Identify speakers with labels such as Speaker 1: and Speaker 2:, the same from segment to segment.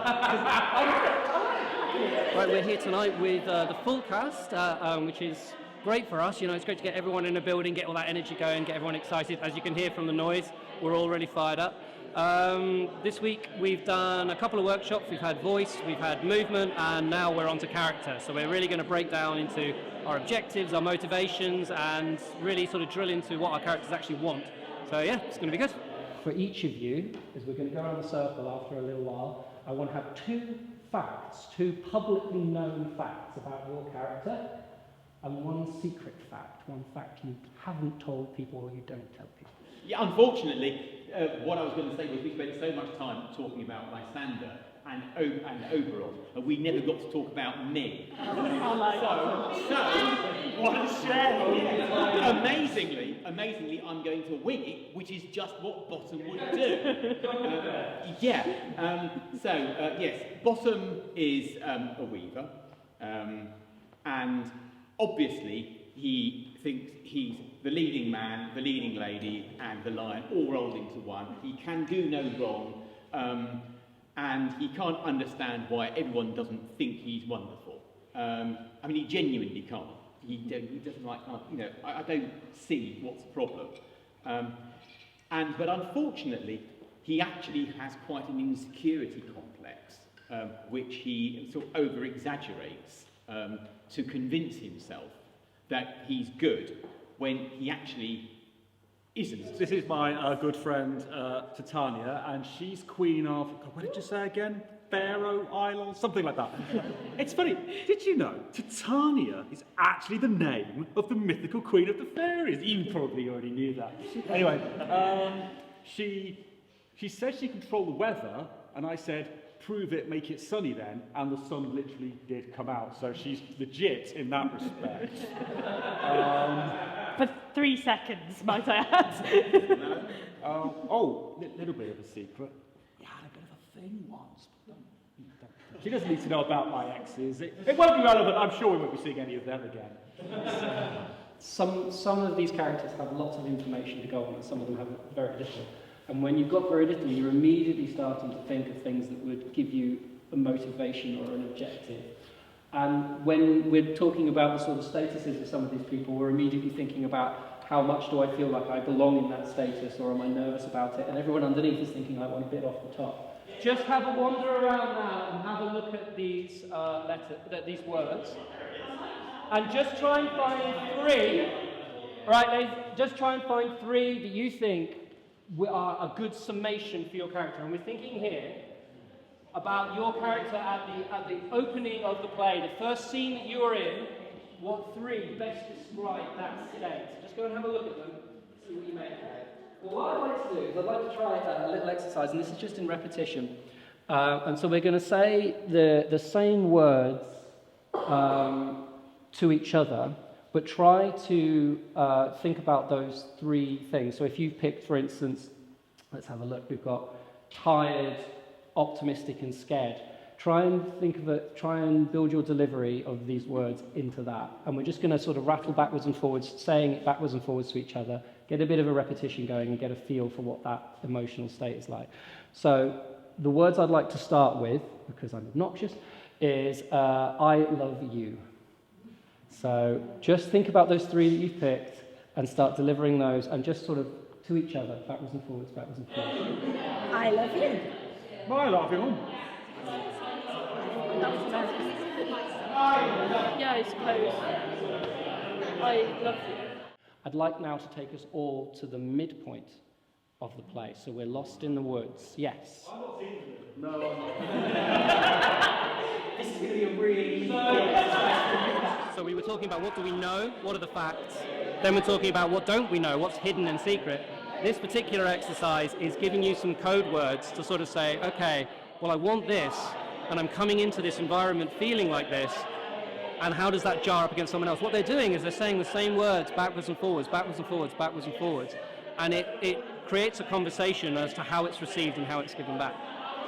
Speaker 1: Right, we're here tonight with the full cast, which is great for us. You know, it's great to get everyone in a building, get all that energy going, get everyone excited. As you can hear from the noise, we're all really fired up. This week we've done a couple of workshops. We've had voice, we've had movement, and now we're on to character. So we're really going to break down into our objectives, our motivations, and really sort of drill into what our characters actually want. So yeah, it's going to be good. For each of you, as we're going to go around the circle after a little while, I want to have two publicly known facts about your character, and one secret fact, one fact you haven't told people or you don't tell people.
Speaker 2: Yeah, unfortunately, what I was going to say was we spent so much time talking about Lysander and Oberon, and we never got to talk about me. So what a shame! Amazingly, I'm going to wing it, which is just what Bottom would do. Yes, Bottom is a weaver, and obviously he thinks he's the leading man, the leading lady, and the lion all rolled into one. He can do no wrong, and he can't understand why everyone doesn't think he's wonderful. I mean, he genuinely can't. He doesn't like, you know, I don't see what's the problem. But unfortunately, he actually has quite an insecurity complex, which he sort of over-exaggerates to convince himself that he's good when he actually isn't.
Speaker 3: This is my good friend Titania, and she's queen of, what did you say again? Faroe Islands? Something like that. It's funny, did you know Titania is actually the name of the mythical queen of the fairies? You probably already knew that. Anyway, she said she controlled the weather, and I said, prove it, make it sunny then, and the sun literally did come out, so she's legit in that respect.
Speaker 4: For 3 seconds, might I add?
Speaker 3: Little bit of a secret. You had a bit of a thing once. She doesn't need to know about my exes. It won't be relevant. I'm sure we won't be seeing any of them again.
Speaker 1: Some of these characters have lots of information to go on, and some of them have very little. And when you've got very little, you're immediately starting to think of things that would give you a motivation or an objective. And when we're talking about the sort of statuses of some of these people, we're immediately thinking about how much do I feel like I belong in that status, or am I nervous about it? And everyone underneath is thinking I want a bit off the top. Just have a wander around now and have a look at these these words. And just try and find three. Right, just try and find three that you think are a good summation for your character. And we're thinking here about your character at the opening of the play, the first scene that you are in. What three best describe that state? So just go and have a look at them, see what you make of it. Well, what I'd like to do is I'd like to try a little exercise, and this is just in repetition. And so we're going to say the same words to each other, but try to think about those three things. So if you've picked, for instance, let's have a look, we've got tired, optimistic and scared. Try and build your delivery of these words into that. And we're just going to sort of rattle backwards and forwards, saying it backwards and forwards to each other, get a bit of a repetition going and get a feel for what that emotional state is like. So the words I'd like to start with, because I'm obnoxious, is I love you. So just think about those three that you've picked and start delivering those, and just sort of to each other, backwards and forwards, backwards and forwards.
Speaker 4: I love you.
Speaker 3: I love you.
Speaker 4: Yeah, I suppose. I love you.
Speaker 1: I'd like now to take us all to the midpoint of the play. So we're lost in the woods. Yes.
Speaker 3: I'm not seeing it. No, I'm not.
Speaker 1: This is going to be a really... So we were talking about what do we know, what are the facts. Then we're talking about what don't we know, what's hidden and secret. This particular exercise is giving you some code words to sort of say, okay, well, I want this, and I'm coming into this environment feeling like this, and how does that jar up against someone else? What they're doing is they're saying the same words backwards and forwards, backwards and forwards, backwards and forwards, and it creates a conversation as to how it's received and how it's given back.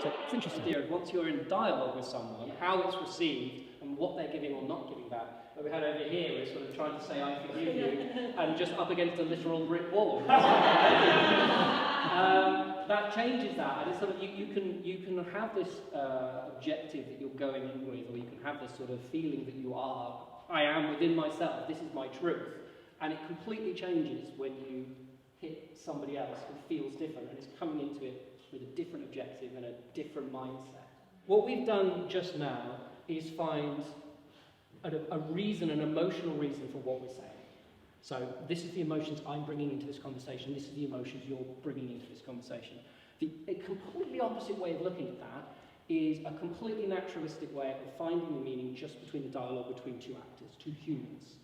Speaker 1: So it's interesting. Once you're in dialogue with someone, how it's received and what they're giving or not giving back. What we had over here was sort of trying to say I forgive you, and just up against a literal brick wall. That that changes that, and it's sort of you can have this objective that you're going in with, or you can have this sort of feeling that I am within myself. This is my truth, and it completely changes when you hit somebody else who feels different and is coming into it with a different objective and a different mindset. What we've done just now is find a reason, an emotional reason for what we're saying. So this is the emotions I'm bringing into this conversation, this is the emotions you're bringing into this conversation. A completely opposite way of looking at that is a completely naturalistic way of finding the meaning just between the dialogue between two actors, two humans,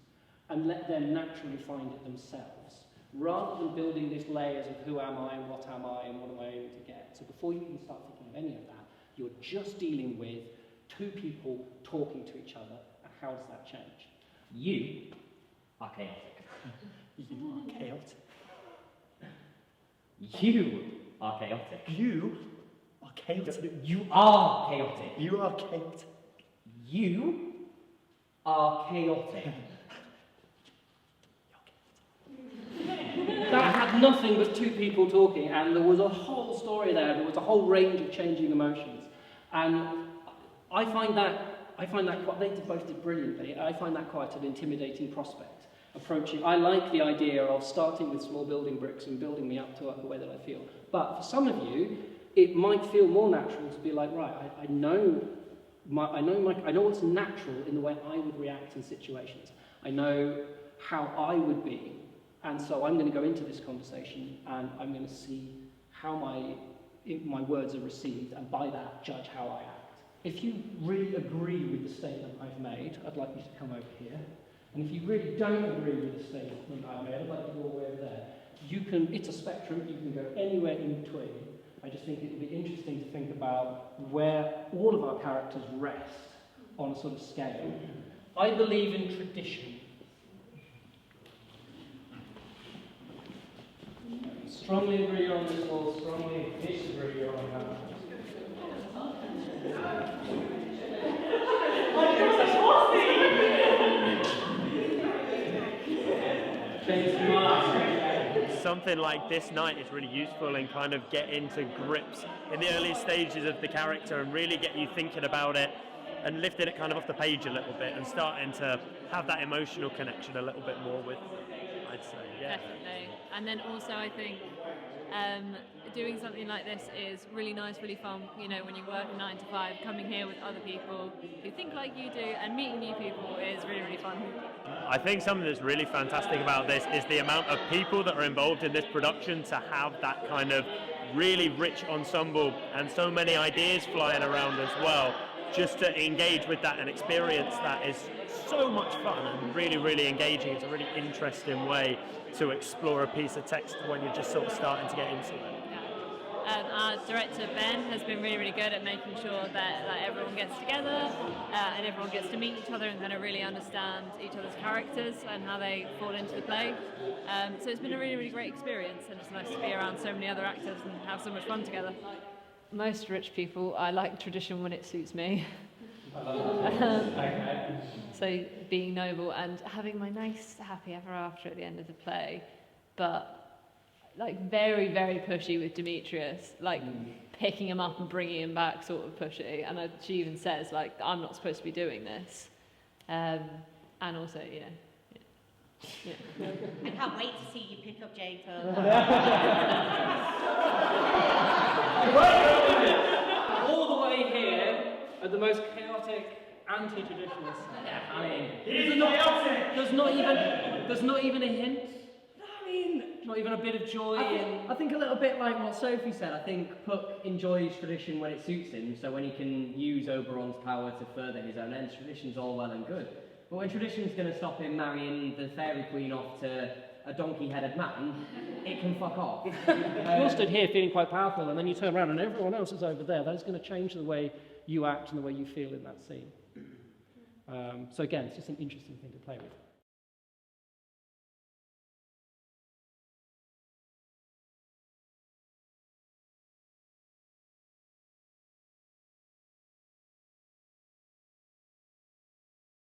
Speaker 1: and let them naturally find it themselves, rather than building these layers of who am I and what am I aiming to get. So before you even start thinking of any of that, you're just dealing with two people talking to each other, and how does that change?
Speaker 5: You are chaotic.
Speaker 1: You are chaotic.
Speaker 5: You are chaotic.
Speaker 1: You are chaotic.
Speaker 5: You are chaotic.
Speaker 1: You are chaotic.
Speaker 5: You are chaotic.
Speaker 1: That had nothing but two people talking, and there was a whole story there. There was a whole range of changing emotions, and I find that quite. They both did brilliantly. I find that quite an intimidating prospect. I like the idea of starting with small building bricks and building me up to the way that I feel. But for some of you, it might feel more natural to be like, right, I know what's natural in the way I would react in situations. I know how I would be. And so I'm going to go into this conversation and I'm going to see how my words are received, and by that judge how I act. If you really agree with the statement I've made, I'd like you to come over here. And if you really don't agree with the statement I've made, I'd like you to go all the way over there. It's a spectrum, you can go anywhere in between. I just think it would be interesting to think about where all of our characters rest on a sort of scale. I believe in tradition. Strongly agree on this one, strongly disagree on that.
Speaker 6: Something like this night is really useful and kind of get into grips in the early stages of the character and really get you thinking about it and lifting it kind of off the page a little bit and starting to have that emotional connection a little bit more with them, I'd say. Yeah.
Speaker 4: Definitely. And then also I think doing something like this is really nice, really fun, you know, when you work a 9 to 5, coming here with other people who think like you do and meeting new people is really, really fun.
Speaker 6: I think something that's really fantastic about this is the amount of people that are involved in this production to have that kind of really rich ensemble and so many ideas flying around as well, just to engage with that and experience that is so much fun and really, really engaging. It's a really interesting way to explore a piece of text when you're just sort of starting to get into it.
Speaker 4: Our director Ben has been really, really good at making sure that everyone gets together and everyone gets to meet each other and kind of really understand each other's characters and how they fall into the play. So it's been a really, really great experience, and it's nice to be around so many other actors and have so much fun together. Most rich people, I like tradition when it suits me. So being noble and having my nice happy ever after at the end of the play, but like very, very pushy with Demetrius, like picking him up and bringing him back sort of pushy, and she even says like, I'm not supposed to be doing this, and also, you know, yeah.
Speaker 7: I can't wait to see you pick up Jacob.
Speaker 1: All the way here are the most chaotic anti-traditionalists. I mean, there's not even a hint.
Speaker 8: I mean,
Speaker 1: not even a bit of joy.
Speaker 8: I think a little bit like what Sophie said. I think Puck enjoys tradition when it suits him. So when he can use Oberon's power to further his own ends, tradition's all well and good. But when tradition's going to stop him marrying the fairy queen off to a donkey-headed man, it can fuck off.
Speaker 1: You're stood here feeling quite powerful, and then you turn around and everyone else is over there. That is going to change the way you act and the way you feel in that scene. So again, it's just an interesting thing to play with.